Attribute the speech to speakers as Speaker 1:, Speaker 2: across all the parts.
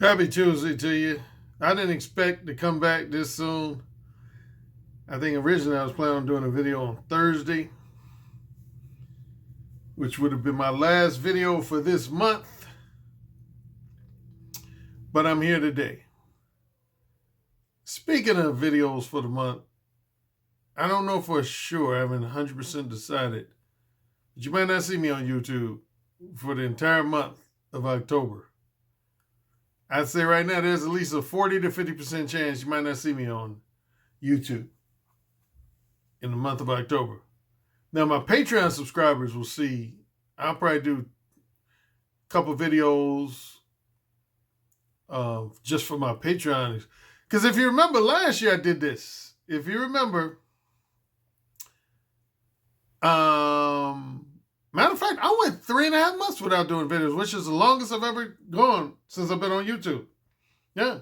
Speaker 1: Happy Tuesday to you. I didn't expect to come back this soon. I think originally I was planning on doing a video on Thursday, which would have been my last video for this month. But I'm here today. Speaking of videos for the month, I don't know for sure, I haven't 100% decided, but you might not see me on YouTube for the entire month of October. I'd say right now there's at least a 40 to 50% chance you might not see me on YouTube in the month of October. Now, my Patreon subscribers will see, I'll probably do a couple videos just for my Patreon. Because if you remember last year I did this. If you remember, matter of fact, I went 3.5 months without doing videos, which is the longest I've ever gone since I've been on YouTube. Yeah.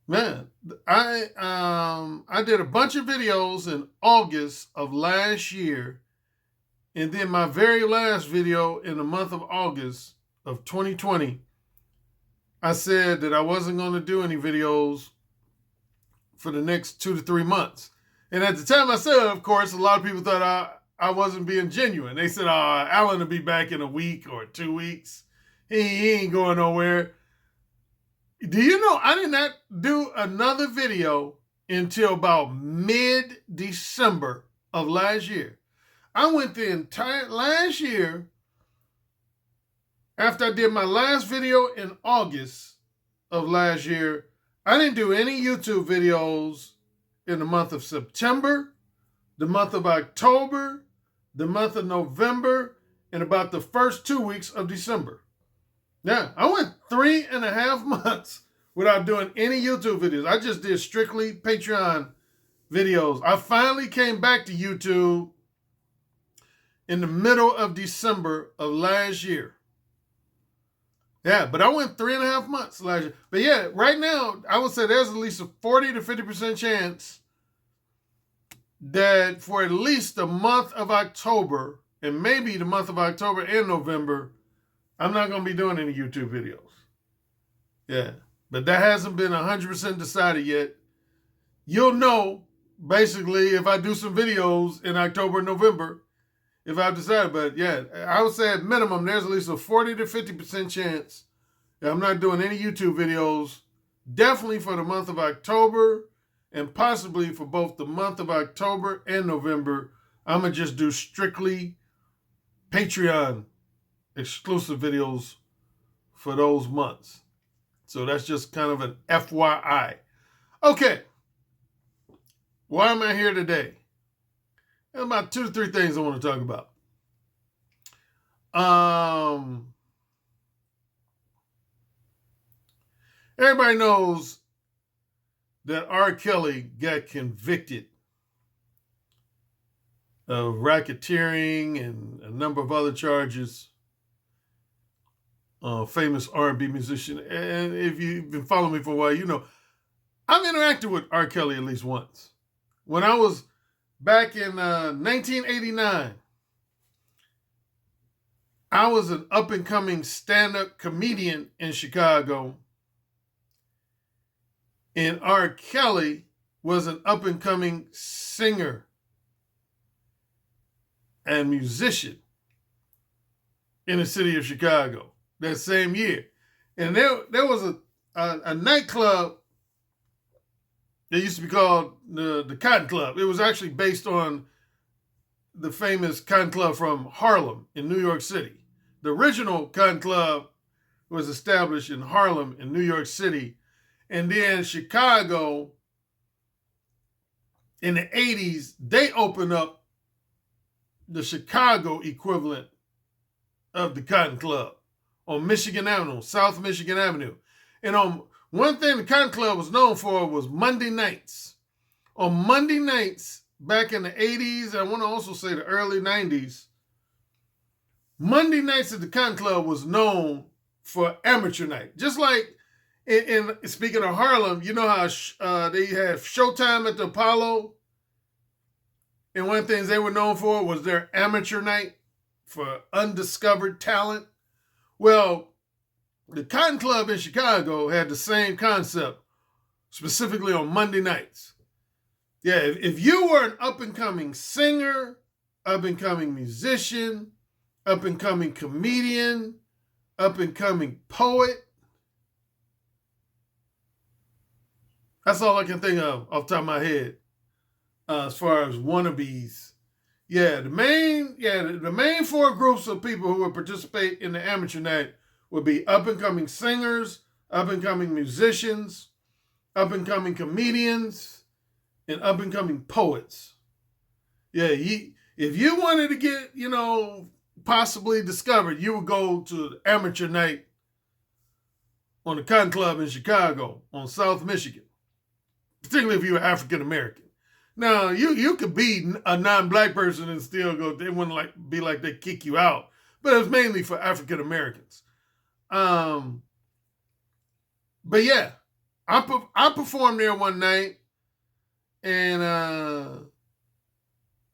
Speaker 1: Man, I did a bunch of videos in August of last year. And then my very last video in the month of August of 2020, I said that I wasn't going to do any videos for the next 2 to 3 months. And at the time I said, of course, a lot of people thought I wasn't being genuine. They said, Alan will be back in a week or 2 weeks. He ain't going nowhere. Do you know I did not do another video until about mid-December of last year? I went the entire last year, after I did my last video in August of last year, I didn't do any YouTube videos in the month of September, the month of October, the month of November, and about the first 2 weeks of December. Yeah, I went 3.5 months without doing any YouTube videos. I just did strictly Patreon videos. I finally came back to YouTube in the middle of December of last year. Yeah, but I went 3.5 months last year. But yeah, right now, I would say there's at least a 40 to 50% chance that for at least the month of October, and maybe the month of October and November, I'm not going to be doing any YouTube videos. Yeah, but that hasn't been 100% decided yet. You'll know, basically, if I do some videos in October and November, if I've decided. But yeah, I would say at minimum, there's at least a 40 to 50% chance that I'm not doing any YouTube videos, definitely for the month of October, and possibly for both the month of October and November. I'm going to just do strictly Patreon exclusive videos for those months. So that's just kind of an FYI. Okay. Why am I here today? There's about 2 to 3 things I want to talk about. Everybody knows that R. Kelly got convicted of racketeering and a number of other charges. Famous R&B musician. And if you've been following me for a while, you know, I've interacted with R. Kelly at least once. When I was back in 1989, I was an up-and-coming stand-up comedian in Chicago, and R. Kelly was an up-and-coming singer and musician in the city of Chicago that same year. And there was a nightclub that used to be called the Cotton Club. It was actually based on the famous Cotton Club from Harlem in New York City. The original Cotton Club was established in Harlem in New York City. And then Chicago, in the 80s, they opened up the Chicago equivalent of the Cotton Club on Michigan Avenue, South Michigan Avenue. And one thing the Cotton Club was known for was Monday nights. On Monday nights, back in the 80s, I want to also say the early 90s, Monday nights at the Cotton Club was known for amateur night. Just like, in speaking of Harlem, you know how they had Showtime at the Apollo? And one of the things they were known for was their amateur night for undiscovered talent. Well, The Cotton Club in Chicago had the same concept, specifically on Monday nights. Yeah, if you were an up-and-coming singer, up-and-coming musician, up-and-coming comedian, up-and-coming poet, that's all I can think of off the top of my head as far as wannabes. Yeah, the main four groups of people who would participate in the amateur night would be up-and-coming singers, up-and-coming musicians, up-and-coming comedians, and up-and-coming poets. Yeah, if you wanted to get, possibly discovered, you would go to the amateur night on the Cotton Club in Chicago on South Michigan, particularly if you were African American. Now, you could be a non-black person and still go, they wouldn't be like they kick you out, but it was mainly for African Americans. But yeah, I performed there one night, and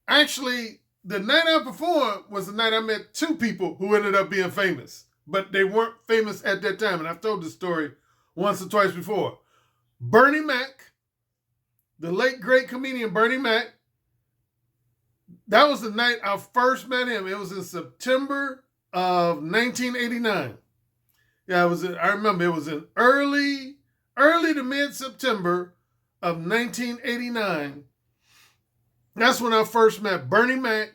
Speaker 1: actually, the night I performed was the night I met two people who ended up being famous, but they weren't famous at that time, and I've told this story once or twice before. Bernie Mac, the late great comedian Bernie Mac, that was the night I first met him. It was in September of 1989. Yeah, I remember it was in early to mid-September of 1989. That's when I first met Bernie Mac,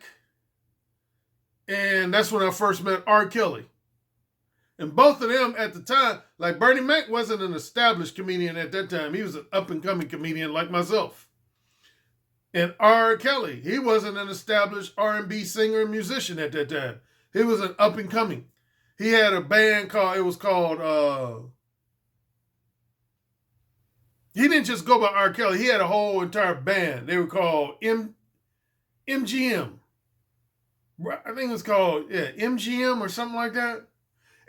Speaker 1: and that's when I first met R. Kelly. And both of them at the time, like Bernie Mac wasn't an established comedian at that time. He was an up-and-coming comedian like myself. And R. Kelly, he wasn't an established R&B singer and musician at that time. He was an up-and-coming. He had a band he didn't just go by R. Kelly. He had a whole entire band. They were called MGM. I think it was called MGM or something like that.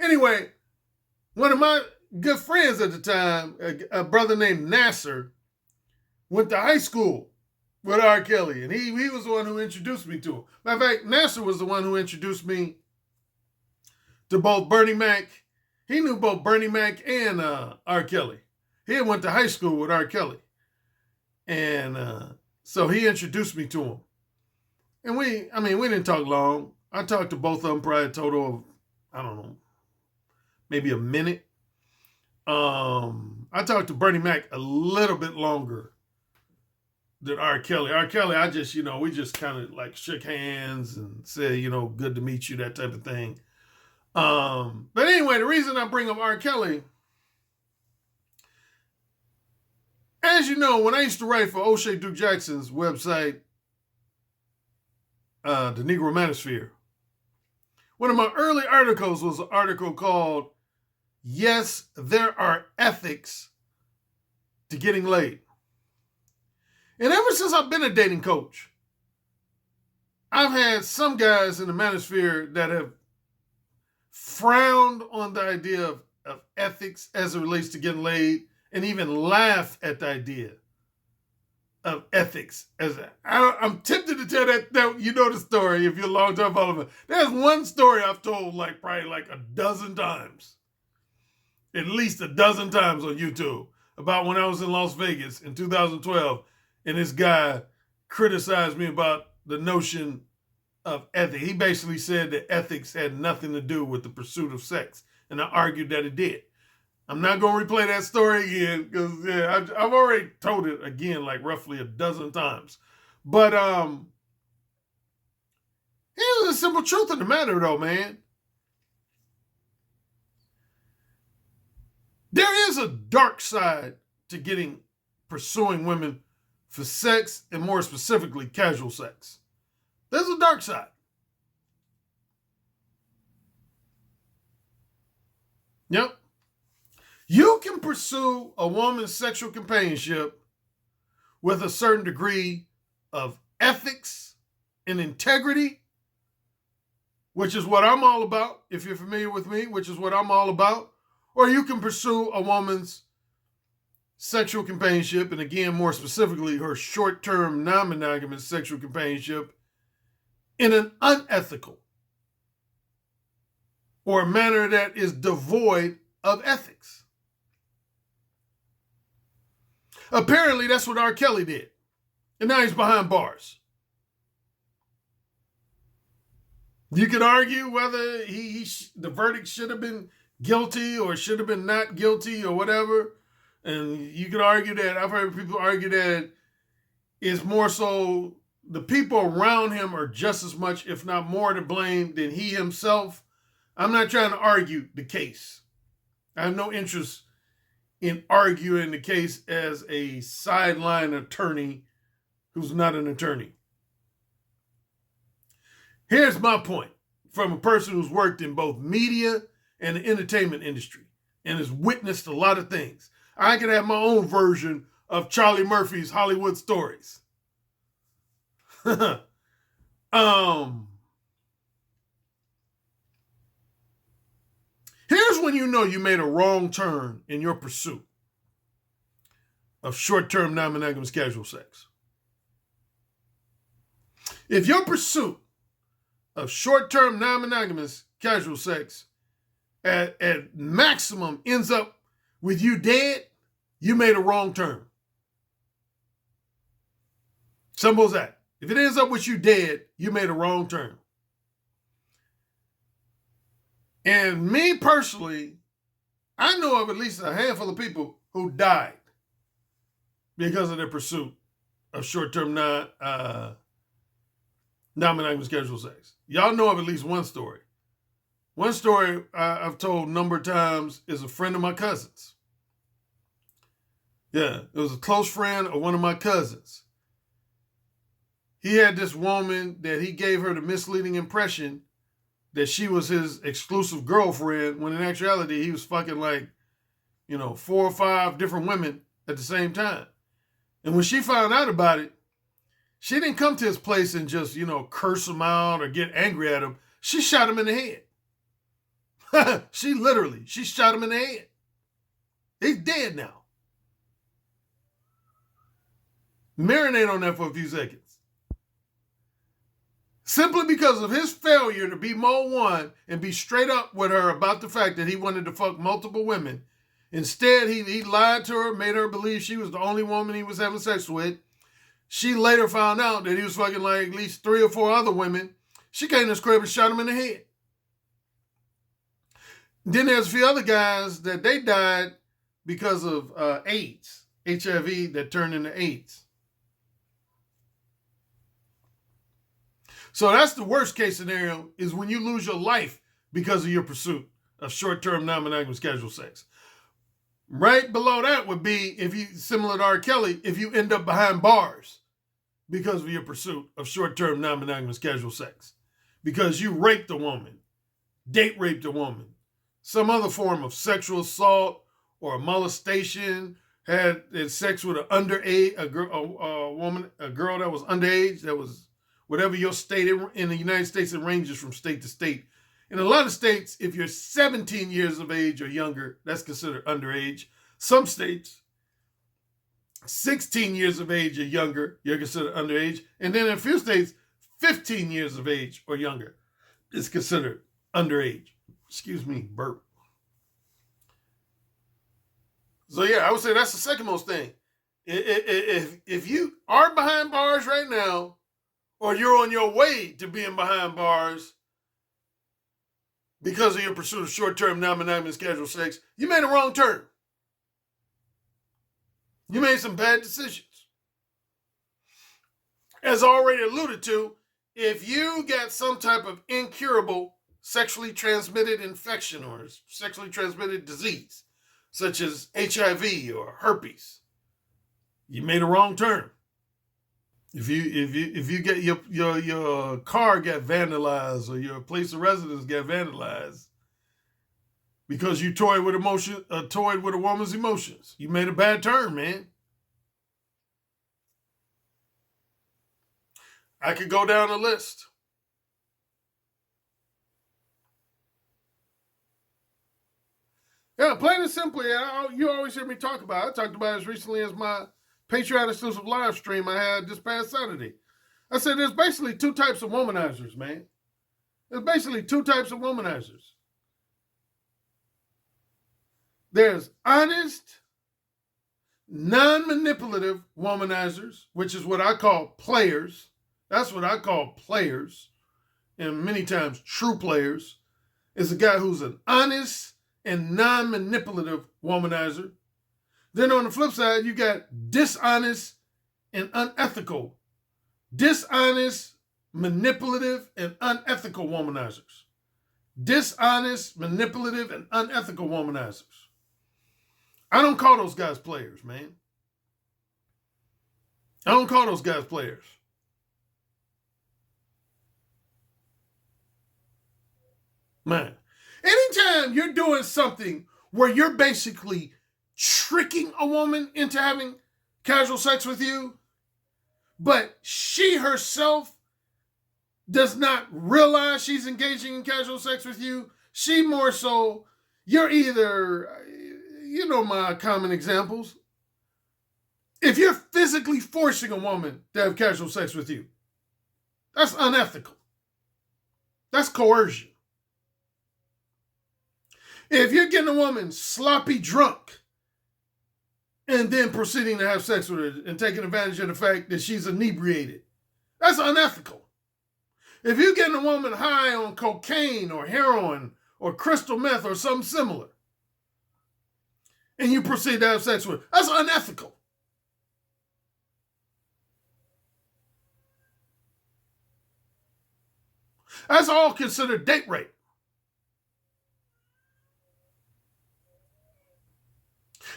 Speaker 1: Anyway, one of my good friends at the time, a brother named Nasser, went to high school with R. Kelly, and he was the one who introduced me to him. Matter of fact, Nasser was the one who introduced me to both Bernie Mac. He knew both Bernie Mac and R. Kelly. He went to high school with R. Kelly. And so he introduced me to him. And we didn't talk long. I talked to both of them probably a total of, I don't know, maybe a minute. I talked to Bernie Mac a little bit longer than R. Kelly. R. Kelly, I just, we just kind of like shook hands and said, good to meet you, that type of thing. But anyway, the reason I bring up R. Kelly, as you know, when I used to write for O'Shea Duke Jackson's website, the Negro Manosphere, one of my early articles was an article called, "Yes, There Are Ethics to Getting Laid." And ever since I've been a dating coach, I've had some guys in the manosphere that have frowned on the idea of ethics as it relates to getting laid, and even laugh at the idea of ethics. I'm tempted to tell that you know the story if you're a long-time follower. There's one story I've told probably a dozen times, at least a dozen times on YouTube, about when I was in Las Vegas in 2012, and this guy criticized me about the notion of ethics. He basically said that ethics had nothing to do with the pursuit of sex, and I argued that it did. I'm not going to replay that story again because I've already told it again roughly a dozen times. But here's the simple truth of the matter though, man. There is a dark side to pursuing women for sex, and more specifically, casual sex. There's a dark side. Yep. You can pursue a woman's sexual companionship with a certain degree of ethics and integrity, which is what I'm all about, if you're familiar with me, which is what I'm all about. Or you can pursue a woman's sexual companionship, and again, more specifically, her short-term non-monogamous sexual companionship, in an unethical or a manner that is devoid of ethics. Apparently, that's what R. Kelly did. And now he's behind bars. You could argue whether the verdict should have been guilty or should have been not guilty or whatever. And you could argue that, I've heard people argue that it's more so the people around him are just as much, if not more, to blame than he himself. I'm not trying to argue the case. I have no interest in arguing the case as a sideline attorney who's not an attorney. Here's my point from a person who's worked in both media and the entertainment industry and has witnessed a lot of things. I can have my own version of Charlie Murphy's Hollywood Stories. Here's when you know you made a wrong turn in your pursuit of short-term non-monogamous casual sex. If your pursuit of short-term non-monogamous casual sex at maximum ends up with you dead, you made a wrong turn. Simple as that. If it ends up with you dead, you made a wrong turn. And me personally, I know of at least a handful of people who died because of their pursuit of short-term non-monogamous casual sex. Y'all know of at least one story. One story I've told a number of times is a friend of my cousin's. Yeah, it was a close friend of one of my cousins. He had this woman that he gave her the misleading impression that she was his exclusive girlfriend, when in actuality he was fucking 4 or 5 different women at the same time. And when she found out about it, she didn't come to his place and just, curse him out or get angry at him. She shot him in the head. She shot him in the head. He's dead now. Marinate on that for a few seconds. Simply because of his failure to be Mo 1 and be straight up with her about the fact that he wanted to fuck multiple women. Instead, he lied to her, made her believe she was the only woman he was having sex with. She later found out that he was fucking at least 3 or 4 other women. She came to his crib and shot him in the head. Then there's a few other guys that they died because of AIDS, HIV that turned into AIDS. So that's the worst case scenario, is when you lose your life because of your pursuit of short-term non-monogamous casual sex. Right below that would be, similar to R. Kelly, if you end up behind bars because of your pursuit of short-term non-monogamous casual sex. Because you raped a woman, date raped a woman, some other form of sexual assault or molestation, had sex with a girl that was underage, that was whatever your state. In the United States, it ranges from state to state. In a lot of states, if you're 17 years of age or younger, that's considered underage. Some states, 16 years of age or younger, you're considered underage. And then in a few states, 15 years of age or younger is considered underage. Excuse me, burp. So yeah, I would say that's the second most thing. If you are behind bars right now, or you're on your way to being behind bars because of your pursuit of short-term non-monogamous casual sex, you made a wrong turn. You made some bad decisions. As already alluded to, if you got some type of incurable sexually transmitted infection or sexually transmitted disease, such as HIV or herpes, you made a wrong turn. If you get your car got vandalized or your place of residence got vandalized because you toyed with a woman's emotions, you made a bad turn, man. I could go down the list. Yeah, plain and simply, you always hear me talk about it. I talked about it as recently as my Patreon exclusive live stream I had this past Saturday. I said there's basically 2 types of womanizers, man. There's basically 2 types of womanizers. There's honest, non-manipulative womanizers, which is what I call players. That's what I call players, and many times true players. Is a guy who's an honest and non-manipulative womanizer. Then on the flip side, you got dishonest and unethical. Dishonest, manipulative, and unethical womanizers. Dishonest, manipulative, and unethical womanizers. I don't call those guys players, man. I don't call those guys players. Man, anytime you're doing something where you're basically tricking a woman into having casual sex with you, but she herself does not realize she's engaging in casual sex with you, she more so, you're either, you know my common examples. If you're physically forcing a woman to have casual sex with you, that's unethical. That's coercion. If you're getting a woman sloppy drunk and then proceeding to have sex with her and taking advantage of the fact that she's inebriated, that's unethical. If you're getting a woman high on cocaine or heroin or crystal meth or something similar, and you proceed to have sex with her, that's unethical. That's all considered date rape.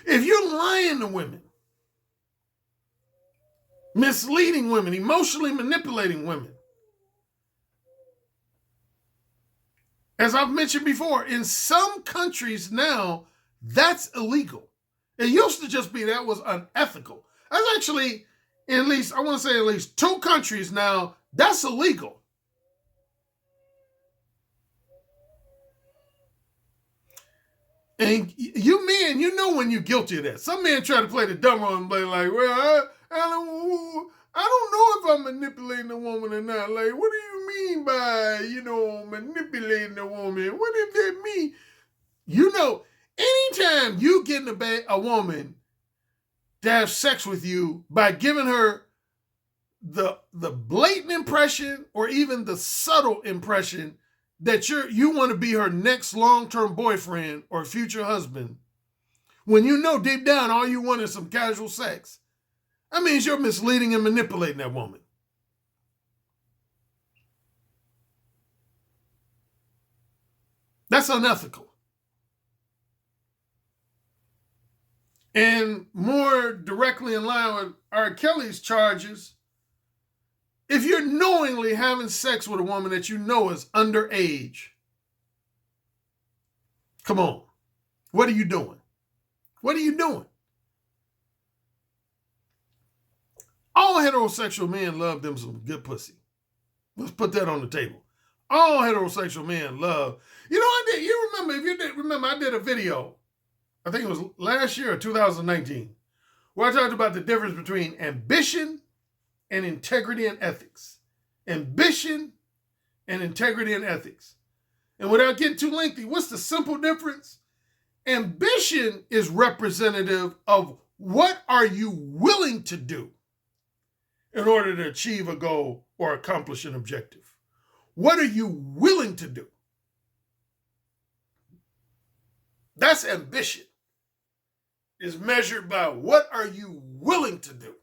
Speaker 1: If you're lying to women, misleading women, emotionally manipulating women, as I've mentioned before, in some countries now, that's illegal. It used to just be that was unethical. That's actually, at least 2 countries now, that's illegal. And you men, you know when you're guilty of that. Some men try to play the dumb one and play like, well, I don't know if I'm manipulating a woman or not. Like, what do you mean by, manipulating a woman? What does that mean? Anytime you get in a woman to have sex with you by giving her the blatant impression or even the subtle impression that you want to be her next long-term boyfriend or future husband, when you know deep down all you want is some casual sex, that means you're misleading and manipulating that woman. That's unethical. And more directly in line with R. Kelly's charges, if you're knowingly having sex with a woman that you know is underage, come on, what are you doing? What are you doing? All heterosexual men love them some good pussy. Let's put that on the table. All heterosexual men love. I did a video, I think it was last year or 2019, where I talked about the difference between ambition and integrity and ethics. Ambition and integrity and ethics. And without getting too lengthy, what's the simple difference? Ambition is representative of what are you willing to do in order to achieve a goal or accomplish an objective. What are you willing to do? That's ambition. Is measured by what are you willing to do?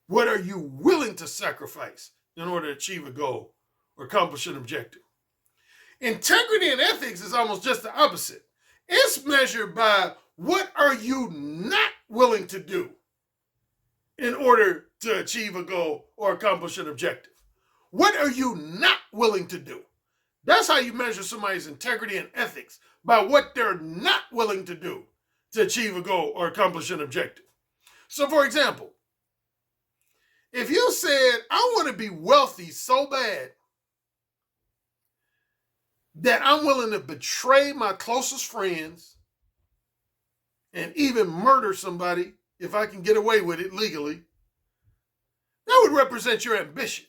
Speaker 1: What are you willing to sacrifice in order to achieve a goal or accomplish an objective? Integrity and ethics is almost just the opposite. It's measured by what are you not willing to do in order to achieve a goal or accomplish an objective. What are you not willing to do? That's how you measure somebody's integrity and ethics, by what they're not willing to do to achieve a goal or accomplish an objective. So for example, if you said, I want to be wealthy so bad that I'm willing to betray my closest friends and even murder somebody if I can get away with it legally, that would represent your ambition.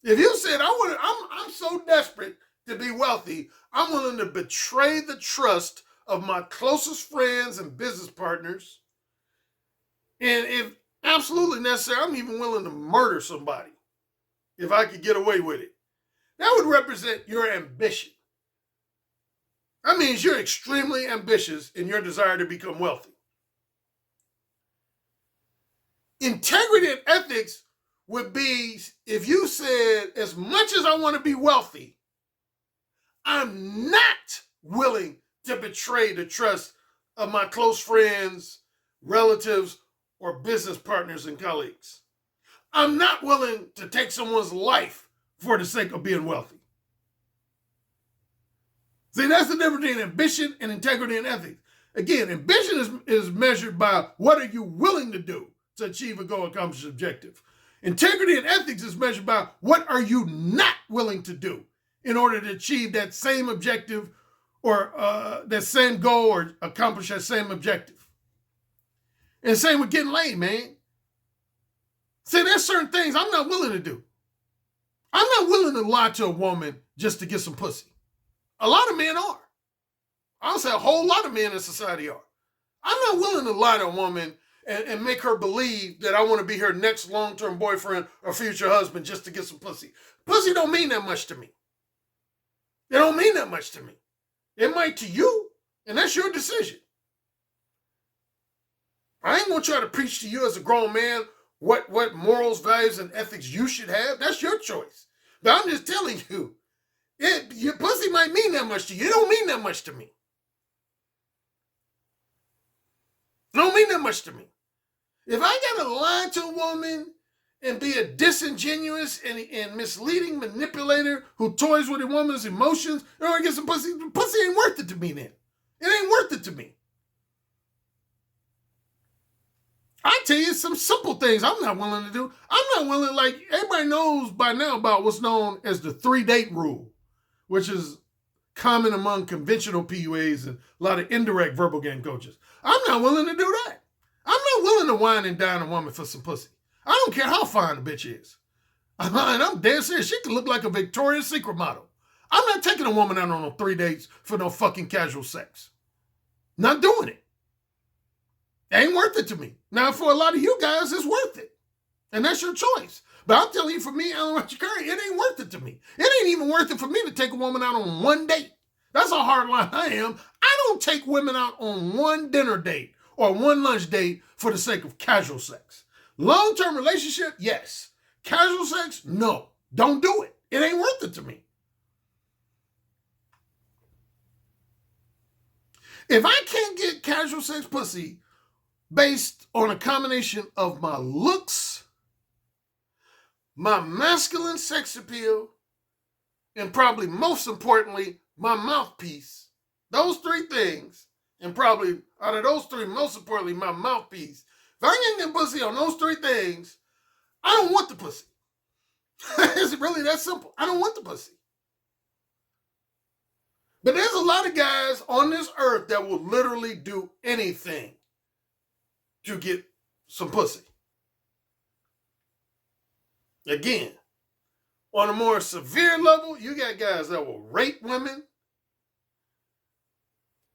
Speaker 1: If you said, I'm so desperate to be wealthy, I'm willing to betray the trust of my closest friends and business partners. And if absolutely necessary, I'm even willing to murder somebody if I could get away with it. That would represent your ambition. That means you're extremely ambitious in your desire to become wealthy. Integrity and ethics would be if you said, as much as I want to be wealthy, I'm not willing to betray the trust of my close friends, relatives, or business partners and colleagues. I'm not willing to take someone's life for the sake of being wealthy. See, that's the difference between ambition and integrity and ethics. Again, ambition is measured by what are you willing to do to achieve a goal, accomplish, objective. Integrity and ethics is measured by what are you not willing to do in order to achieve that same objective or that same goal or accomplish that same objective. And same with getting laid, man. See, there's certain things I'm not willing to do. I'm not willing to lie to a woman just to get some pussy. A lot of men are. I'll say a whole lot of men in society are. I'm not willing to lie to a woman and make her believe that I want to be her next long-term boyfriend or future husband just to get some pussy. Pussy don't mean that much to me. It don't mean that much to me. It might to you, and that's your decision. I ain't gonna try to preach to you as a grown man what morals, values, and ethics you should have. That's your choice. But I'm just telling you, your pussy might mean that much to you. It don't mean that much to me. It don't mean that much to me. If I gotta lie to a woman and be a disingenuous and misleading manipulator who toys with a woman's emotions in order to get some pussy, pussy ain't worth it to me then. It ain't worth it to me. I tell you some simple things I'm not willing to do. I'm not willing, like everybody knows by now about what's known as the 3-date rule, which is common among conventional PUAs and a lot of indirect verbal game coaches. I'm not willing to do that. I'm not willing to wine and dine a woman for some pussy. I don't care how fine the bitch is. And I'm dead serious. She can look like a Victoria's Secret model. I'm not taking a woman out on no 3 dates for no fucking casual sex. Not doing it. Ain't worth it to me. Now, for a lot of you guys, it's worth it. And that's your choice. But I'm telling you, for me, Alan Currie, it ain't worth it to me. It ain't even worth it for me to take a woman out on 1 date. That's a hard line I am. I don't take women out on 1 dinner date or 1 lunch date for the sake of casual sex. Long-term relationship, yes. Casual sex, no. Don't do it. It ain't worth it to me. If I can't get casual sex pussy based on a combination of my looks, my masculine sex appeal, and probably most importantly, my mouthpiece, those 3 things, and probably out of those 3, most importantly, my mouthpiece, if I can't get pussy on those 3 things, I don't want the pussy. It's really that simple. I don't want the pussy. But there's a lot of guys on this earth that will literally do anything to get some pussy. Again, on a more severe level, you got guys that will rape women,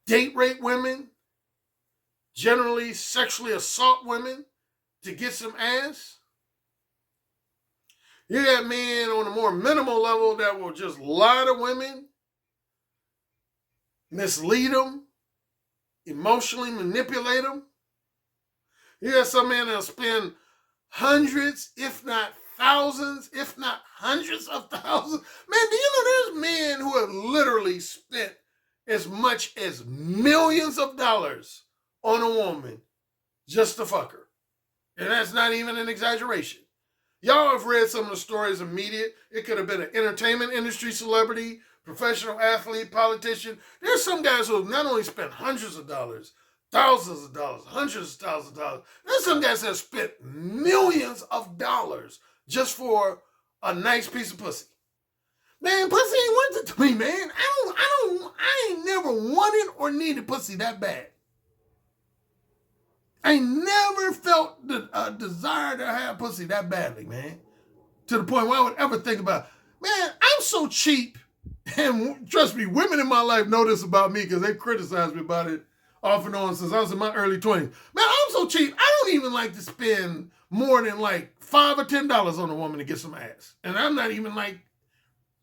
Speaker 1: date rape women, generally sexually assault women to get some ass. You got men on a more minimal level that will just lie to women, mislead them, emotionally manipulate them. You got some men that'll spend hundreds, if not thousands, if not hundreds of thousands. Man, do you know there's men who have literally spent as much as millions of dollars on a woman just to fuck her? And that's not even an exaggeration. Y'all have read some of the stories in media. It could have been an entertainment industry celebrity, professional athlete, politician. There's some guys who have not only spent hundreds of dollars, thousands of dollars, hundreds of thousands of dollars. There's some guys that have spent millions of dollars just for a nice piece of pussy. Man, pussy ain't worth it to me, man. I ain't never wanted or needed pussy that bad. I ain't never felt a desire to have pussy that badly, man. To the point where I would ever think about, man, I'm so cheap And trust me, women in my life know this about me because they criticize me about it off and on since I was in my early 20s. Man, I'm so cheap. I don't even like to spend more than like $5 or $10 on a woman to get some ass. And I'm not even like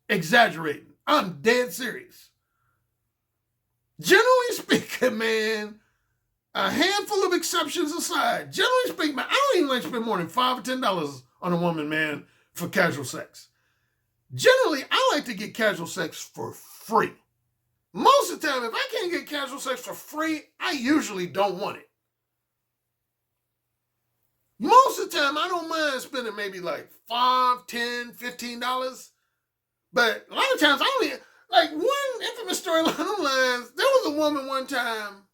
Speaker 1: exaggerating. I'm dead serious. Generally speaking, man, a handful of exceptions aside, generally speaking, man, I don't even like to spend more than $5 or $10 on a woman, man, for casual sex. Generally, I like to get casual sex for free. Most of the time, if I can't get casual sex for free, I usually don't want it. Most of the time, I don't mind spending maybe like $5, $10, $15. But a lot of times, I don't even, like one infamous story along those lines, there was a woman one time,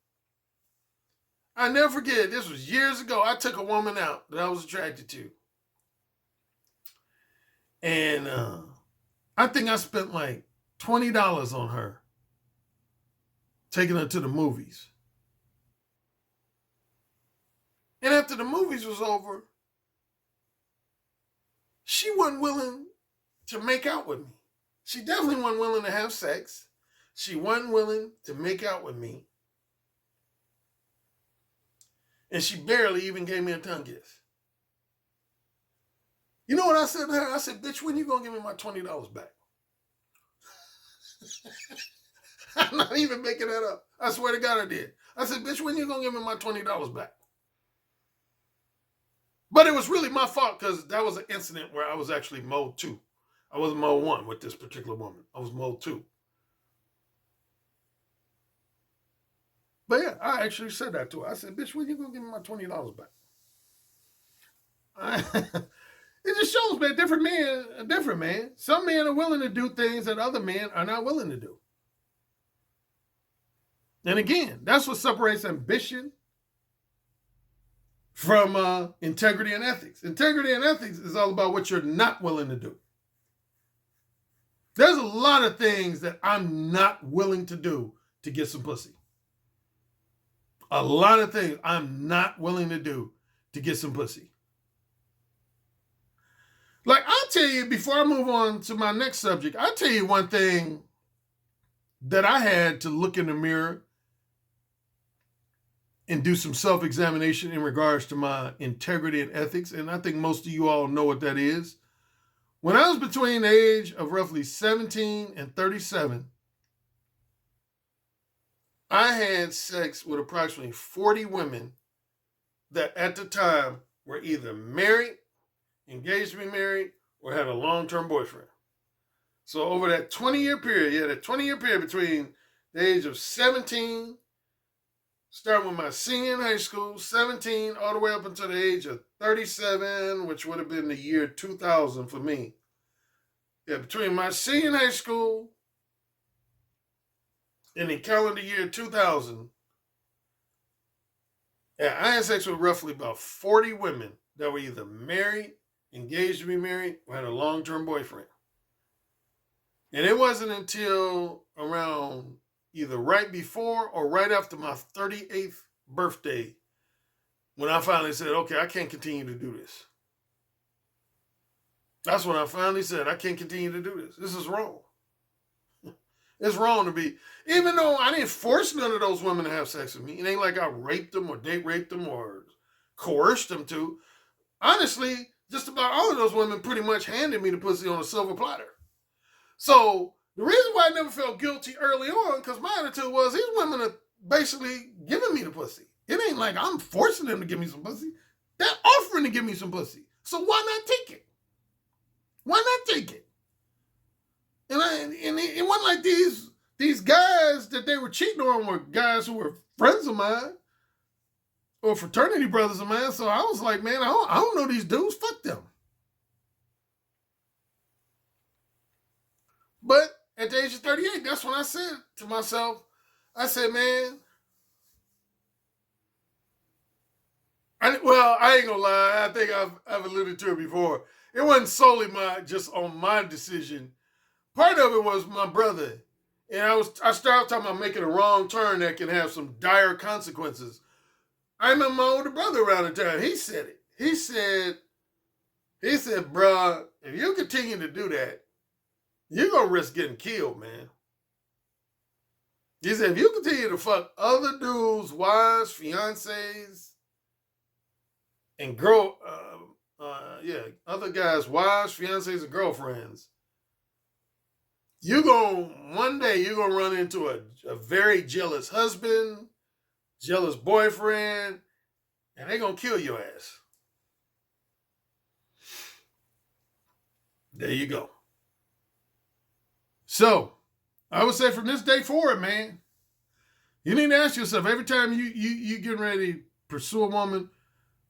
Speaker 1: I never forget, this was years ago, I took a woman out that I was attracted to. And I think I spent like $20 on her, taking her to the movies. And after the movies was over, she wasn't willing to make out with me. She definitely wasn't willing to have sex. She wasn't willing to make out with me. And she barely even gave me a tongue kiss. You know what I said to her? I said, bitch, when you gonna give me my $20 back? I'm not even making that up. I swear to God I did. I said, bitch, when you gonna give me my $20 back? But it was really my fault because that was an incident where I was actually mode 2. I wasn't mode 1 with this particular woman. I was mode 2. But yeah, I actually said that to her. I said, bitch, when you gonna give me my $20 back? It just shows, man, different men are different, man. Some men are willing to do things that other men are not willing to do. And again, that's what separates ambition from integrity and ethics. Integrity and ethics is all about what you're not willing to do. There's a lot of things that I'm not willing to do to get some pussy. A lot of things I'm not willing to do to get some pussy. Like, I'll tell you, before I move on to my next subject, I'll tell you one thing that I had to look in the mirror and do some self-examination in regards to my integrity and ethics. And I think most of you all know what that is. When I was between the age of roughly 17 and 37, I had sex with approximately 40 women that at the time were either married, engaged to be married, or had a long-term boyfriend. So over that 20-year period, that 20-year period between the age of 17, starting with my senior in high school, 17, all the way up until the age of 37, which would have been the year 2000 for me. Yeah, between my senior in high school and the calendar year 2000, yeah, I had sex with roughly about 40 women that were either married, engaged to be married, or had a long-term boyfriend. And it wasn't until around either right before or right after my 38th birthday when I finally said, okay, I can't continue to do this. That's when I finally said, I can't continue to do this. This is wrong. It's wrong to be, even though I didn't force none of those women to have sex with me. It ain't like I raped them or date raped them or coerced them to. Honestly, just about all of those women pretty much handed me the pussy on a silver platter. So the reason why I never felt guilty early on, because my attitude was these women are basically giving me the pussy. It ain't like I'm forcing them to give me some pussy. They're offering to give me some pussy. So why not take it? Why not take it? And it wasn't like these guys that they were cheating on were guys who were friends of mine or fraternity brothers of mine. So I was like, man, I don't know these dudes. Fuck them. But at the age of 38, that's when I said to myself, I said, man, I ain't gonna lie. I think I've alluded to it before. It wasn't solely just on my decision. Part of it was my brother. And I started talking about making a wrong turn that can have some dire consequences. I remember my older brother around the time. He said it. He said, bruh, if you continue to do that, you're going to risk getting killed, man. He said, if you continue to fuck other dudes, wives, fiancés, and other guys' wives, fiancés, and girlfriends, one day you're going to run into a very jealous husband, jealous boyfriend, and they're going to kill your ass. There you go. So, I would say from this day forward, man, you need to ask yourself, every time you getting ready to pursue a woman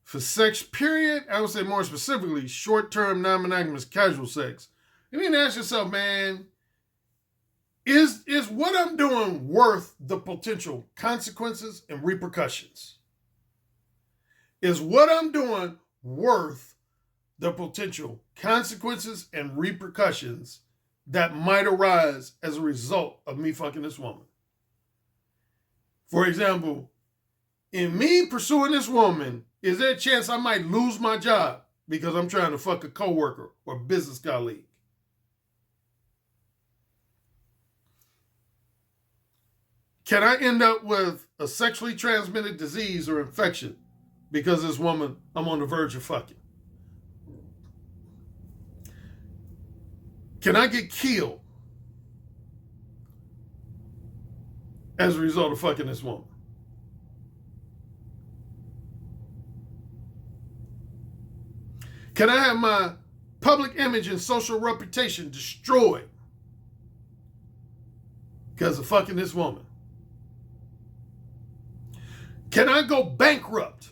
Speaker 1: for sex, period, I would say more specifically, short-term, non-monogamous, casual sex, you need to ask yourself, man, is what I'm doing worth the potential consequences and repercussions? Is what I'm doing worth the potential consequences and repercussions that might arise as a result of me fucking this woman? For example, in me pursuing this woman, is there a chance I might lose my job because I'm trying to fuck a coworker or business colleague? Can I end up with a sexually transmitted disease or infection because this woman I'm on the verge of fucking? Can I get killed as a result of fucking this woman? Can I have my public image and social reputation destroyed because of fucking this woman? Can I go bankrupt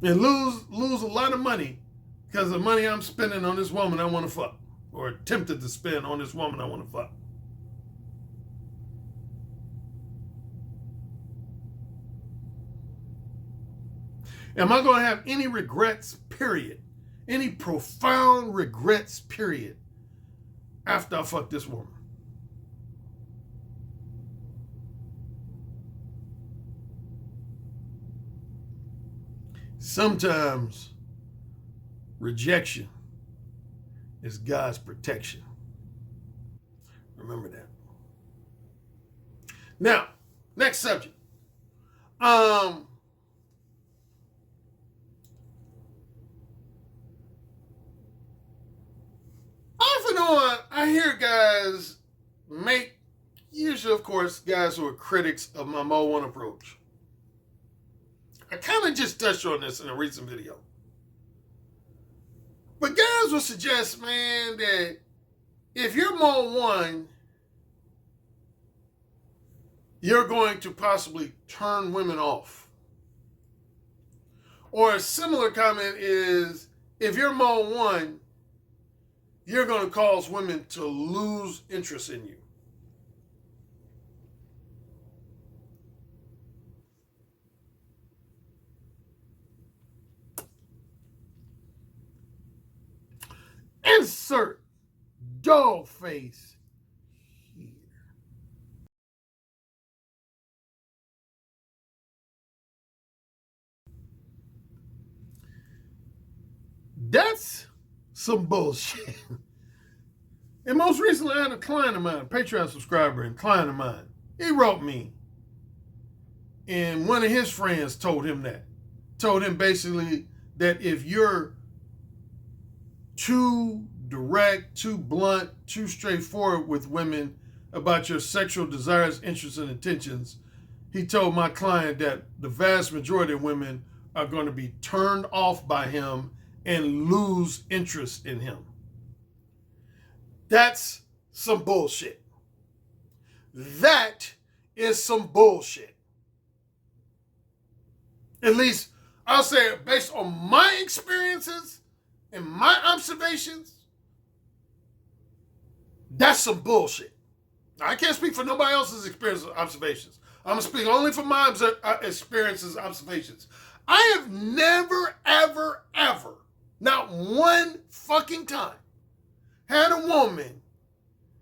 Speaker 1: and lose a lot of money because of the money I'm spending on this woman I want to fuck, or attempted to spend on this woman I want to fuck? Am I going to have any regrets, period? Any profound regrets, period, after I fuck this woman? Sometimes rejection is God's protection. Remember that. Now, next subject. Often on, I hear guys usually, of course, guys who are critics of my Mo 1 approach. I kind of just touched on this in a recent video. But guys will suggest, man, that if you're Mo 1, you're going to possibly turn women off. Or a similar comment is, if you're Mo 1, you're going to cause women to lose interest in you. Insert dog face here. That's some bullshit. And most recently, I had a client of mine, a Patreon subscriber and client of mine. He wrote me, and one of his friends told him that. Told him basically that if you're too direct, too blunt, too straightforward with women about your sexual desires, interests, and intentions, he told my client that the vast majority of women are going to be turned off by him and lose interest in him. That's some bullshit. That is some bullshit. At least I'll say, based on my experiences and my observations, that's some bullshit. I can't speak for nobody else's experiences or observations. I'm going to speak only for my experiences and observations. I have never, ever, ever, not one fucking time, had a woman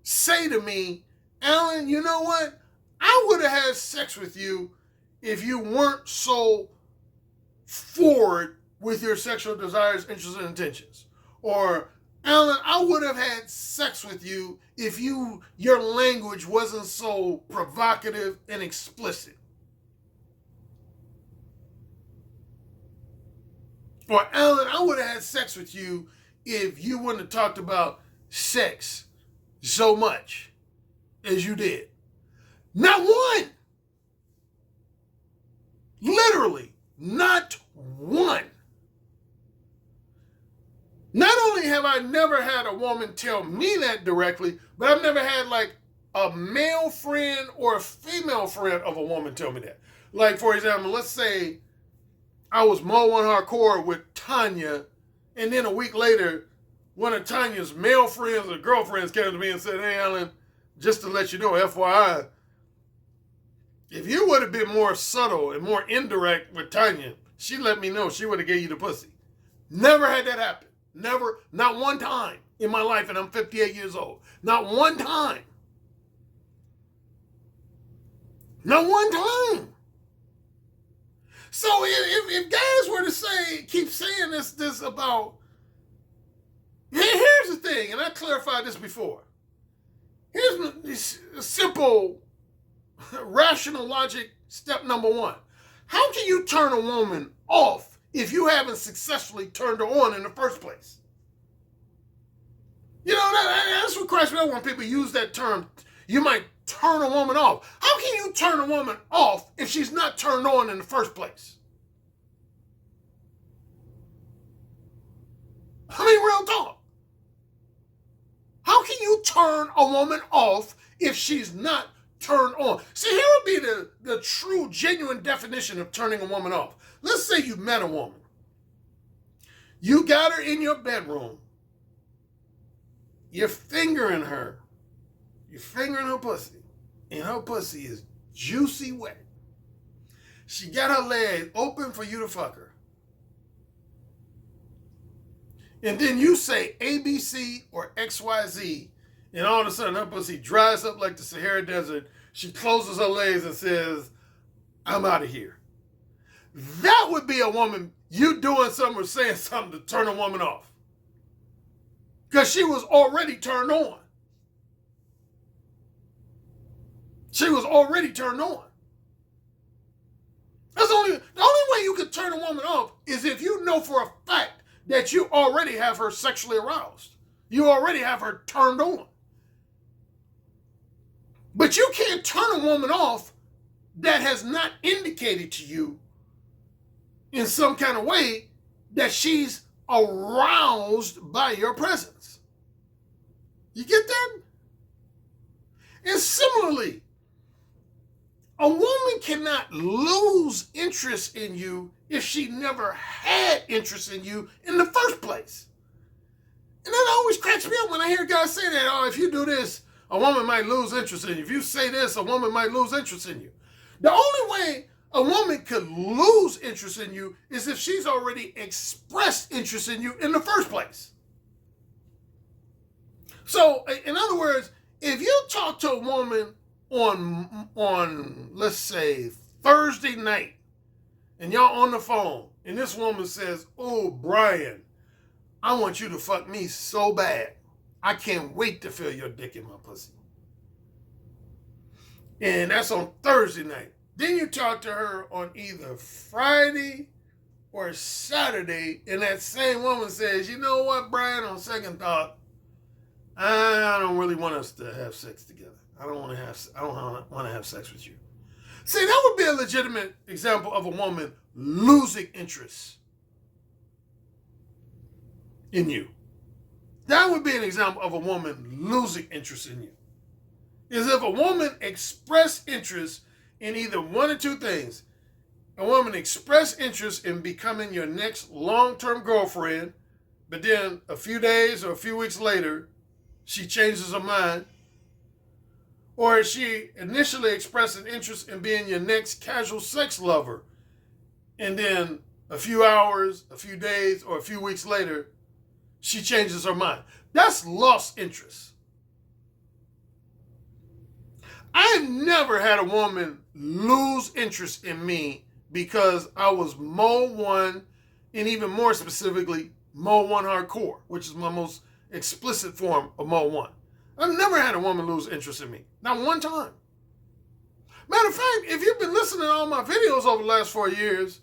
Speaker 1: say to me, Alan, you know what? I would have had sex with you if you weren't so forward with your sexual desires, interests, and intentions. Or Alan, I would have had sex with you if your language wasn't so provocative and explicit. Or Alan, I would have had sex with you if you wouldn't have talked about sex so much as you did. Not one. Literally, not one. Not only have I never had a woman tell me that directly, but I've never had like a male friend or a female friend of a woman tell me that. Like, for example, let's say I was mowing hardcore with Tanya, and then a week later, one of Tanya's male friends or girlfriends came to me and said, "Hey, Alan, just to let you know, FYI, if you would have been more subtle and more indirect with Tanya, she let me know she would have gave you the pussy." Never had that happen. Never, not one time in my life, and I'm 58 years old. Not one time. Not one time. So if guys were to say, keep saying this about, here's the thing, and I clarified this before. Here's this simple, rational logic step number one. How can you turn a woman off if you haven't successfully turned her on in the first place? You know, that's what cracks me up when people use that term. You might turn a woman off. How can you turn a woman off if she's not turned on in the first place? I mean, real talk. How can you turn a woman off if she's not turned on? See, here would be the true, genuine definition of turning a woman off. Let's say you met a woman. You got her in your bedroom. You're fingering her. You're fingering her pussy. And her pussy is juicy wet. She got her leg open for you to fuck her. And then you say ABC or XYZ, and all of a sudden her pussy dries up like the Sahara Desert. She closes her legs and says, "I'm out of here." That would be a woman, you doing something or saying something to turn a woman off. Because she was already turned on. She was already turned on. The only way you could turn a woman off is if you know for a fact that you already have her sexually aroused. You already have her turned on. But you can't turn a woman off that has not indicated to you in some kind of way that she's aroused by your presence. You get that? And similarly, a woman cannot lose interest in you if she never had interest in you in the first place. And that always cracks me up when I hear guys say that, "Oh, if you do this, a woman might lose interest in you. If you say this, a woman might lose interest in you." The only way a woman could lose interest in you is if she's already expressed interest in you in the first place. So, in other words, if you talk to a woman on let's say Thursday night, and y'all on the phone, and this woman says, "Oh, Brian, I want you to fuck me so bad. I can't wait to feel your dick in my pussy." And that's on Thursday night. Then you talk to her on either Friday or Saturday, and that same woman says, "You know what, Brian, on second thought, I don't really want us to have sex together. I don't want to have sex with you." See, that would be a legitimate example of a woman losing interest in you. That would be an example of a woman losing interest in you. Is if a woman expressed interest in either one or two things. A woman expressed interest in becoming your next long-term girlfriend, but then a few days or a few weeks later, she changes her mind. Or she initially expressed an interest in being your next casual sex lover, and then a few hours, a few days, or a few weeks later, she changes her mind. That's lost interest. I've never had a woman lose interest in me because I was Mo 1, and even more specifically, Mo 1 Hardcore, which is my most explicit form of mode 1. I've never had a woman lose interest in me. Not one time. Matter of fact, if you've been listening to all my videos over the last 4 years,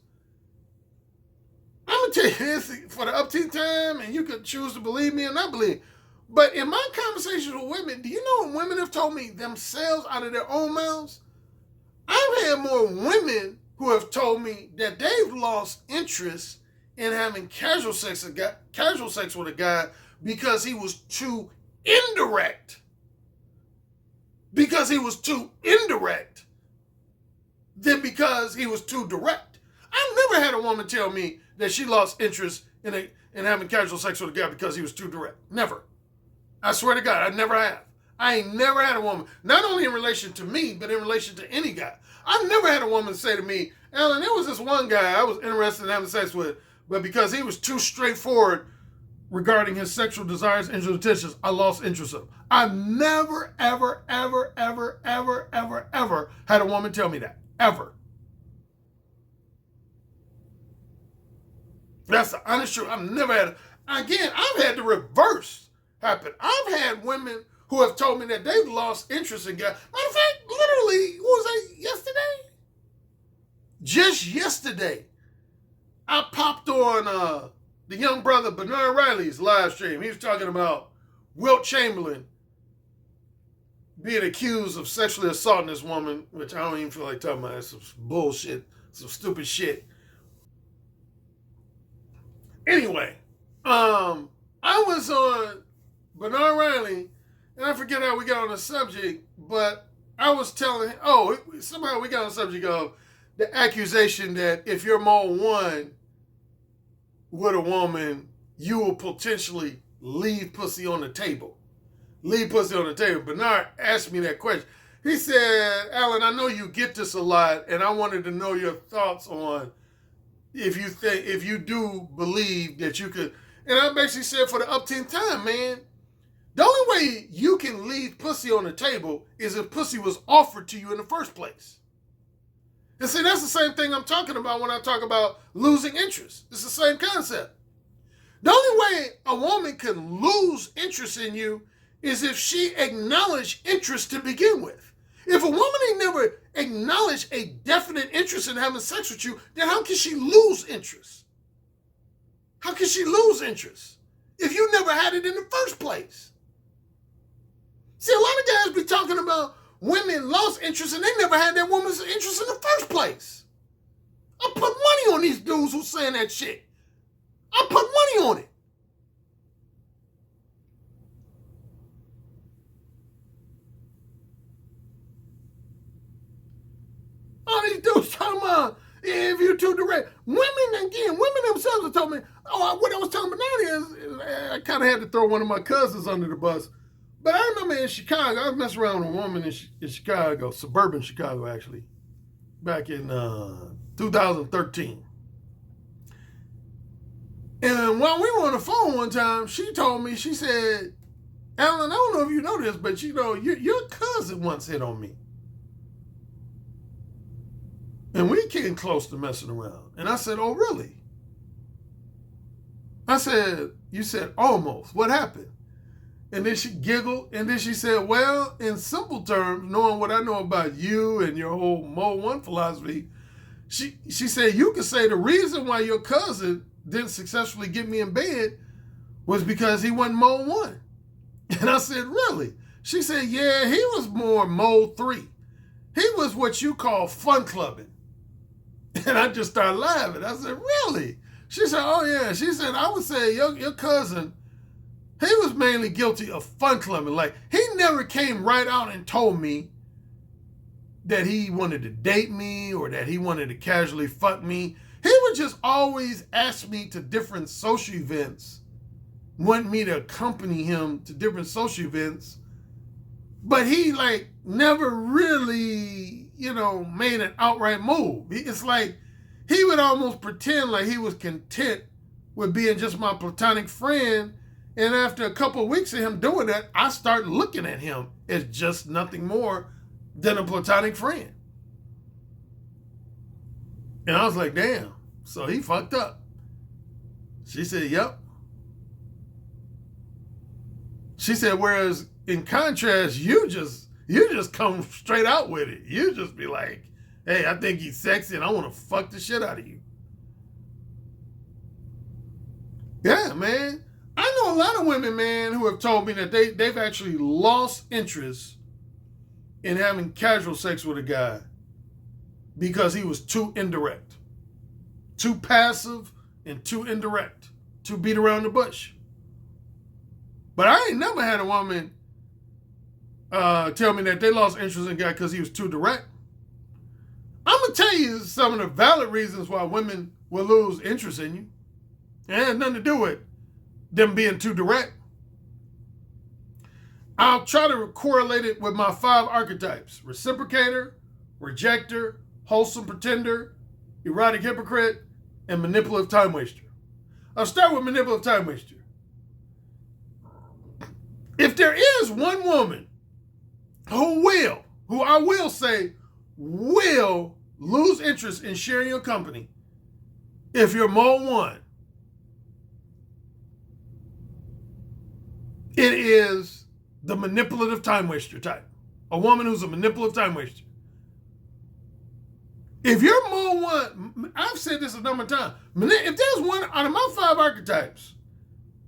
Speaker 1: I'm going to tell you this for the upteen time, and you could choose to believe me or not believe. But in my conversations with women, do you know when women have told me themselves out of their own mouths? I've had more women who have told me that they've lost interest in having casual sex with a guy because he was too indirect. Because he was too indirect than because he was too direct. I've never had a woman tell me that she lost interest in having casual sex with a guy because he was too direct. Never. I swear to God, I never have. I ain't never had a woman, not only in relation to me, but in relation to any guy. I've never had a woman say to me, Alan, there was this one guy I was interested in having sex with, but because he was too straightforward regarding his sexual desires and intentions, I lost interest in him. I've never, ever, ever, ever, ever, ever, ever had a woman tell me that. Ever. That's the honest truth. I've never had, again, I've had the reverse happen. I've had women who have told me that they've lost interest in guys. Matter of fact, literally, what was that, yesterday? Just yesterday, I popped on the young brother Bernard Riley's live stream. He was talking about Wilt Chamberlain being accused of sexually assaulting this woman, which I don't even feel like talking about. It's some bullshit, some stupid shit. Anyway, I was on Bernard Riley, and I forget how we got on the subject, but I was telling him, somehow we got on the subject of the accusation that if you're mode 1 with a woman, you will potentially leave pussy on the table. Leave pussy on the table. Bernard asked me that question. He said, Alan, I know you get this a lot, and I wanted to know your thoughts on if you do believe that you could. And I basically said for the upteenth time, man, the only way you can leave pussy on the table is if pussy was offered to you in the first place. And see, that's the same thing I'm talking about when I talk about losing interest. It's the same concept. The only way a woman can lose interest in you is if she acknowledged interest to begin with. If a woman ain't never acknowledged a definite interest in having sex with you, then how can she lose interest? How can she lose interest if you never had it in the first place? See, a lot of guys be talking about women lost interest and they never had that woman's interest in the first place. I put money on these dudes who saying that shit. I put money on it. All these dudes talking about if you're too direct. Women themselves have told me, what I was telling Bernard is I kind of had to throw one of my cousins under the bus. But I remember in Chicago, I was messing around with a woman in Chicago, suburban Chicago actually, back in 2013. And while we were on the phone one time, she told me, she said, Alan, I don't know if you know this, but you know, your cousin once hit on me. And we came close to messing around. And I said, oh, really? I said, you said almost. What happened? And then she giggled. And then she said, well, in simple terms, knowing what I know about you and your whole Mode 1 philosophy, she said, you could say the reason why your cousin didn't successfully get me in bed was because he wasn't Mode 1. And I said, really? She said, yeah, he was more Mode 3. He was what you call fun clubbing. And I just started laughing. I said, really? She said, oh, yeah. She said, I would say your cousin, he was mainly guilty of fun clubbing. Like, he never came right out and told me that he wanted to date me or that he wanted to casually fuck me. He would just always ask me to different social events, want me to accompany him to different social events. But he, like, never really, made an outright move. It's like he would almost pretend like he was content with being just my platonic friend. And after a couple of weeks of him doing that, I started looking at him as just nothing more than a platonic friend. And I was like, damn, so he fucked up. She said, yep. She said, whereas in contrast, you just come straight out with it. You just be like, hey, I think he's sexy and I want to fuck the shit out of you. Yeah, man. I know a lot of women, man, who have told me that they've actually lost interest in having casual sex with a guy because he was too indirect, too passive and too indirect, too beat around the bush. But I ain't never had a woman tell me that they lost interest in a guy because he was too direct. I'm going to tell you some of the valid reasons why women will lose interest in you. It has nothing to do with them being too direct. I'll try to correlate it with my 5 archetypes: reciprocator, rejector, wholesome pretender, erotic hypocrite, and manipulative time waster. I'll start with manipulative time waster. If there is one woman who I will say will lose interest in sharing your company, if you're mode 1, it is the manipulative time waster type. A woman who's a manipulative time waster. If you're mode 1, I've said this a number of times. If there's one out of my 5 archetypes,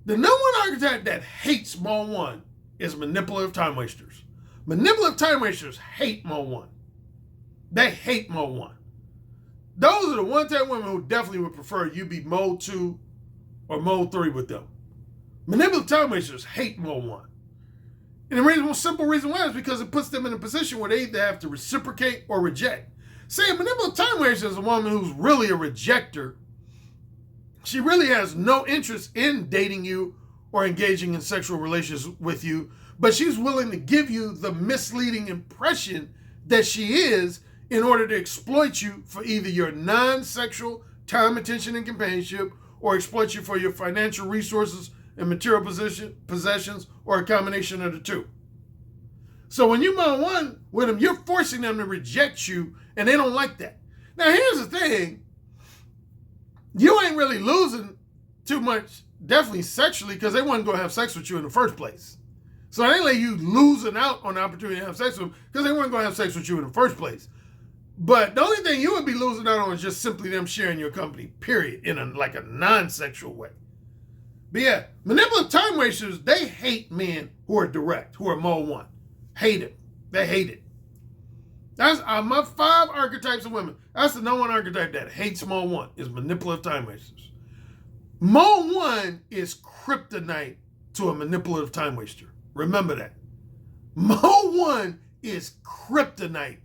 Speaker 1: the number 1 archetype that hates mode 1 is manipulative time wasters. Manipulative time wasters hate mode 1. They hate mode 1. Those are the one type of women who definitely would prefer you be mode 2 or mode 3 with them. Manipulative time wasters hate mode 1. And the simple reason why is because it puts them in a position where they either have to reciprocate or reject. Say a manipulative time waster is a woman who's really a rejecter. She really has no interest in dating you or engaging in sexual relations with you, but she's willing to give you the misleading impression that she is in order to exploit you for either your non-sexual time, attention, and companionship, or exploit you for your financial resources and material possessions, or a combination of the two. So when you mode 1 with them, you're forcing them to reject you, and they don't like that. Now, here's the thing. You ain't really losing too much, definitely sexually, because they wasn't going to have sex with you in the first place. So it ain't like you losing out on the opportunity to have sex with them, because they weren't going to have sex with you in the first place. But the only thing you would be losing out on is just simply them sharing your company, period, in a non-sexual way. But yeah, manipulative time wasters, they hate men who are direct, who are mode 1. Hate it. They hate it. That's my 5 archetypes of women. That's the number 1 archetype that hates mode 1 is manipulative time wasters. Mode 1 is kryptonite to a manipulative time waster. Remember that. Mode 1 is kryptonite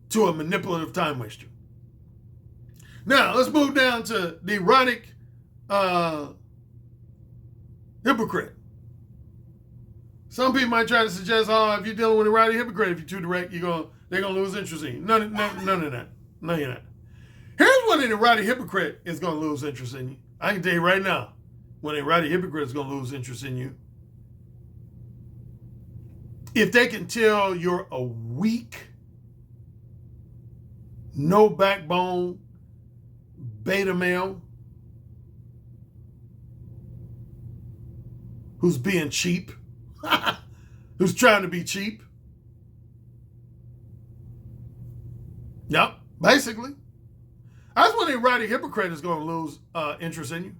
Speaker 1: to a manipulative time waster. Now, let's move down to the erotic hypocrite. Some people might try to suggest, if you're dealing with a erotic hypocrite, if you're too direct, they're gonna lose interest in you. None of that. No, you're not. Here's when an erotic hypocrite is gonna lose interest in you. I can tell you right now, when an erotic hypocrite is gonna lose interest in you, if they can tell you're a weak, no backbone beta male who's being cheap, who's trying to be cheap. Yep, basically. That's when the erotic hypocrite is going to lose interest in you.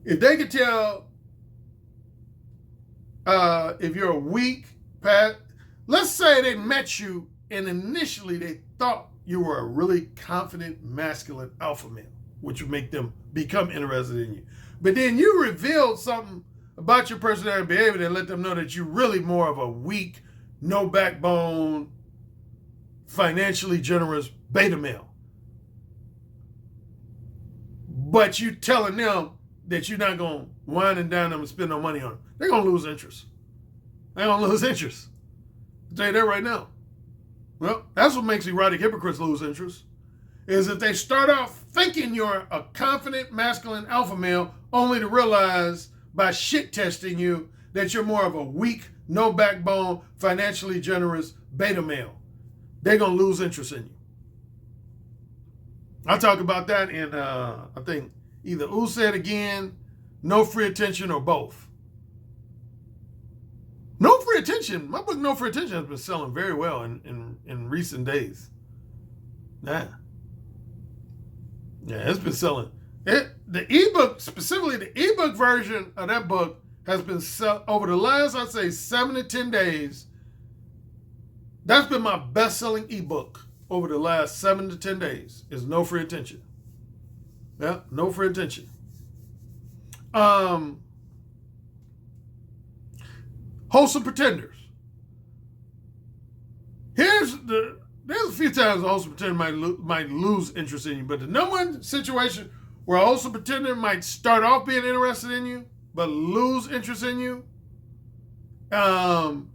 Speaker 1: If they could tell if you're a weak, let's say they met you and initially they thought you were a really confident, masculine alpha male, which would make them become interested in you. But then you revealed something about your personality and behavior that let them know that you're really more of a weak, no backbone, financially generous beta male. But you telling them that you're not going to wine and dine them and spend no money on them. They're going to lose interest. They're going to lose interest. I'll tell you that right now. Well, that's what makes erotic hypocrites lose interest, is if they start off thinking you're a confident, masculine alpha male, only to realize by shit testing you that you're more of a weak, no backbone, financially generous beta male. They're going to lose interest in you. I talk about that in, I think, either Who Said Again, No Free Attention, or both. Attention, my book No Free Attention has been selling very well in recent days. Yeah, it's been selling. The ebook, specifically the ebook version of that book, has been over the last, I'd say, 7 to 10 days. That's been my best-selling ebook over the last 7 to 10 days. Is No Free Attention. Yeah, No Free Attention. Wholesome Pretenders. There's a few times a wholesome pretender might lose interest in you, but the number one situation where a wholesome pretender might start off being interested in you, but lose interest in you, kind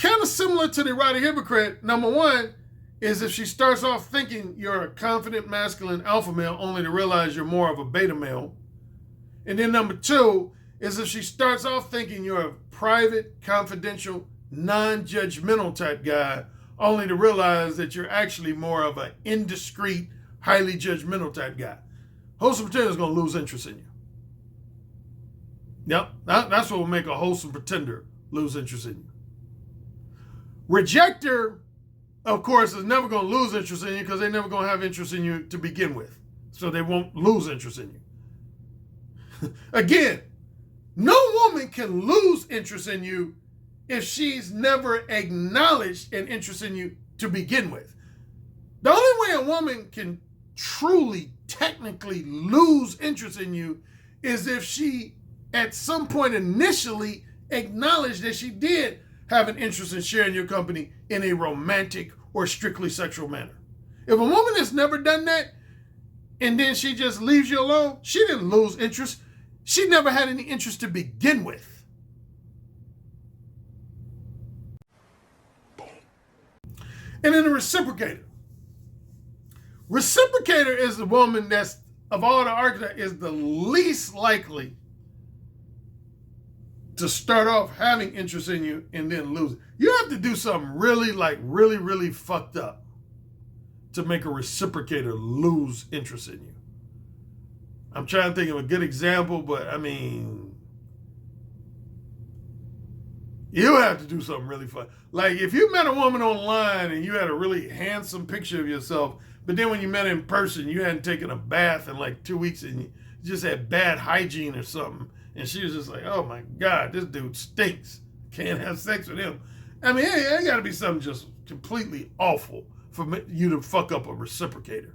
Speaker 1: of similar to the erotic hypocrite. Number one is if she starts off thinking you're a confident, masculine alpha male, only to realize you're more of a beta male. And then number two is if she starts off thinking you're a private, confidential, non-judgmental type guy, only to realize that you're actually more of an indiscreet, highly judgmental type guy. Wholesome pretender is going to lose interest in you. Yep, that's what will make a wholesome pretender lose interest in you. Rejector, of course, is never going to lose interest in you because they're never going to have interest in you to begin with. So they won't lose interest in you. Again, no woman can lose interest in you if she's never acknowledged an interest in you to begin with. The only way a woman can truly, technically lose interest in you is if she, at some point initially, acknowledged that she did have an interest in sharing your company in a romantic or strictly sexual manner. If a woman has never done that, and then she just leaves you alone, she didn't lose interest. She never had any interest to begin with. And then the reciprocator. Reciprocator is the woman that's, of all the archetypes, is the least likely to start off having interest in you and then lose it. You have to do something really fucked up to make a reciprocator lose interest in you. I'm trying to think of a good example, but I mean, you have to do something really fun. Like if you met a woman online and you had a really handsome picture of yourself, but then when you met her in person, you hadn't taken a bath in like 2 weeks and you just had bad hygiene or something. And she was just like, oh my God, this dude stinks. Can't have sex with him. I mean, it got to be something just completely awful for you to fuck up a reciprocator.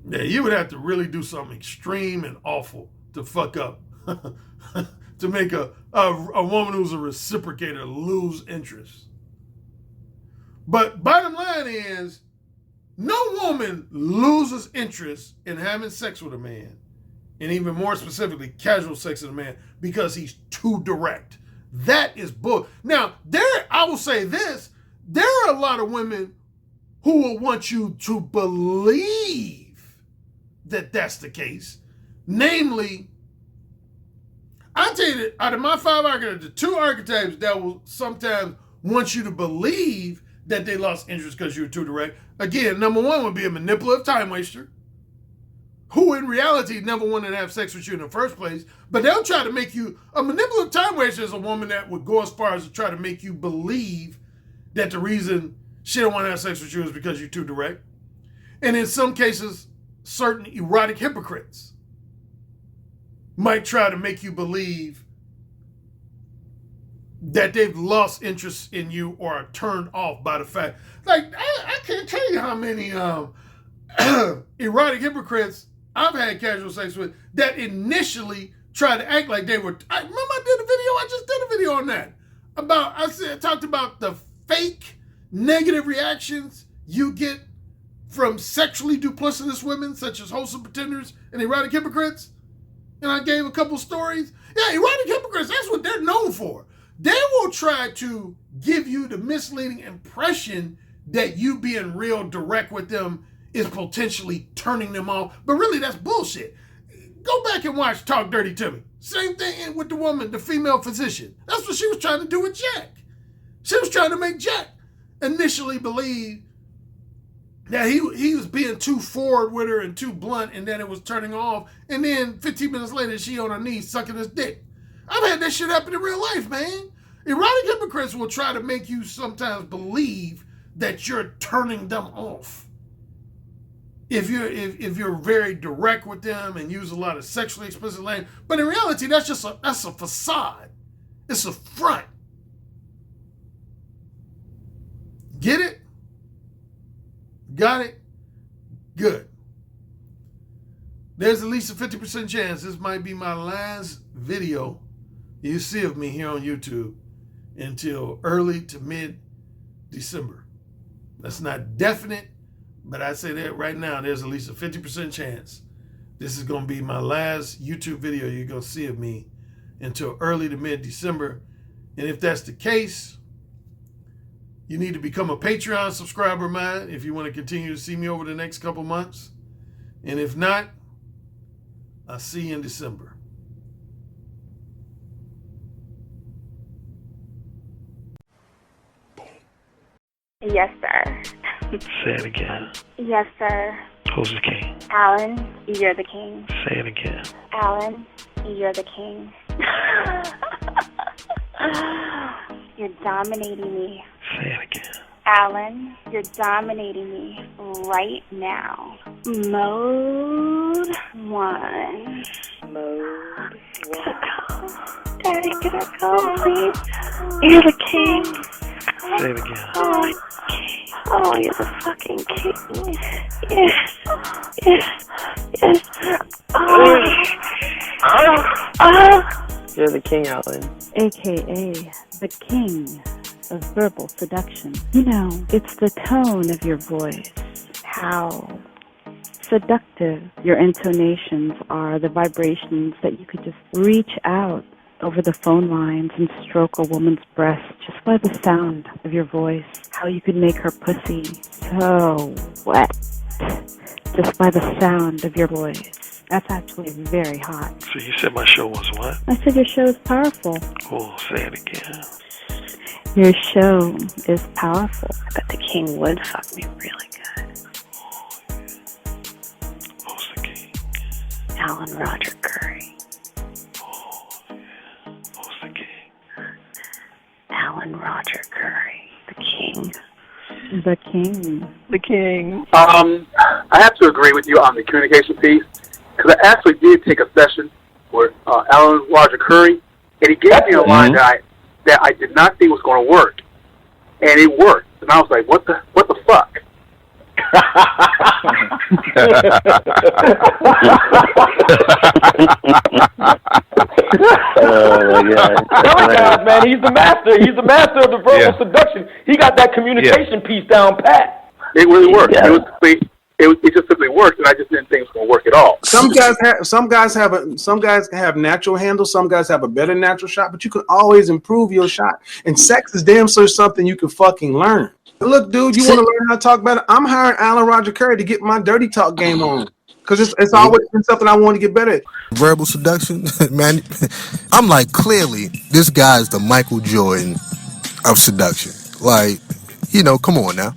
Speaker 1: Yeah, you would have to really do something extreme and awful to fuck up, to make a woman who's a reciprocator lose interest. But bottom line is, no woman loses interest in having sex with a man, and even more specifically, casual sex with a man, because he's too direct. That is bull. Now, I will say this, there are a lot of women who will want you to believe that that's the case. Namely, I tell you that out of my 5 archetypes, the 2 archetypes that will sometimes want you to believe that they lost interest because you were too direct. Again, number 1 would be a manipulative time waster, who in reality never wanted to have sex with you in the first place, but they'll try to make you, a manipulative time waster is a woman that would go as far as to try to make you believe that the reason she don't want to have sex with you is because you're too direct. And in some cases, certain erotic hypocrites might try to make you believe that they've lost interest in you or are turned off by the fact. Like, I can't tell you how many erotic hypocrites I've had casual sex with that initially tried to act like they were. I just did a video on that. I talked about the fake negative reactions you get from sexually duplicitous women, such as wholesome pretenders and erotic hypocrites. And I gave a couple stories. Yeah, erotic hypocrites, that's what they're known for. They will try to give you the misleading impression that you being real direct with them is potentially turning them off. But really, that's bullshit. Go back and watch Talk Dirty to Me. Same thing with the woman, the female physician. That's what she was trying to do with Jack. She was trying to make Jack initially believe that he was being too forward with her and too blunt, and that it was turning off. And then 15 minutes later, she on her knees sucking his dick. I've had that shit happen in real life, man. Erotic hypocrites will try to make you sometimes believe that you're turning them off. If you're very direct with them and use a lot of sexually explicit language, but in reality, that's a facade. It's a front. Get it? Got it? Good. There's at least a 50% chance this might be my last video you see of me here on YouTube until early to mid-December. That's not definite, but I say that right now, there's at least a 50% chance this is going to be my last YouTube video you're going to see of me until early to mid-December. And if that's the case, you need to become a Patreon subscriber of mine if you want to continue to see me over the next couple months. And if not, I'll see you in December.
Speaker 2: Yes, sir.
Speaker 3: Say it again.
Speaker 2: Yes, sir.
Speaker 3: Who's the king?
Speaker 2: Alan, you're the king.
Speaker 3: Say it again.
Speaker 2: Alan, you're the king. You're dominating me.
Speaker 3: Say it again.
Speaker 2: Alan, you're dominating me right now. Mode 1.
Speaker 4: Mode 1.
Speaker 2: Daddy, can I go, please? You're the king.
Speaker 3: Say it again.
Speaker 2: Oh, you're the fucking king. Yes. Yes. Yes.
Speaker 4: You're the king, Alan.
Speaker 5: AKA the king of verbal seduction. You know, it's the tone of your voice, how seductive your intonations are, the vibrations that you could just reach out over the phone lines and stroke a woman's breast just by the sound of your voice, how you could make her pussy so wet just by the sound of your voice. That's actually very hot.
Speaker 3: So you said my show was what?
Speaker 5: I said your show is powerful.
Speaker 3: Oh, say it again.
Speaker 5: Your show is powerful.
Speaker 4: I bet the king would fuck me really good.
Speaker 3: Who's the king?
Speaker 4: Alan Roger Currie.
Speaker 3: Oh, yeah. Who's the king?
Speaker 4: Alan Roger Currie. The king.
Speaker 5: The king.
Speaker 4: The king.
Speaker 6: I have to agree with you on the communication piece, because I actually did take a session with Alan Roger Currie, and he gave me a line that I did not think was going to work, and it worked. And I was like, what the fuck?
Speaker 4: Oh my God!
Speaker 7: God, man, he's the master. He's the master of the verbal seduction. He got that communication piece down pat.
Speaker 6: It really worked. Yeah. It just simply worked, and I just didn't think it was going to work at all.
Speaker 8: Some guys have natural handles. Some guys have a better natural shot, but you can always improve your shot. And sex is damn sure something you can fucking learn. Look, dude, you want to learn how to talk better? I'm hiring Alan Roger Currie to get my dirty talk game on, because it's always been something I want to get better at.
Speaker 9: Verbal seduction, man. I'm like, clearly, this guy's the Michael Jordan of seduction. Like, come on now.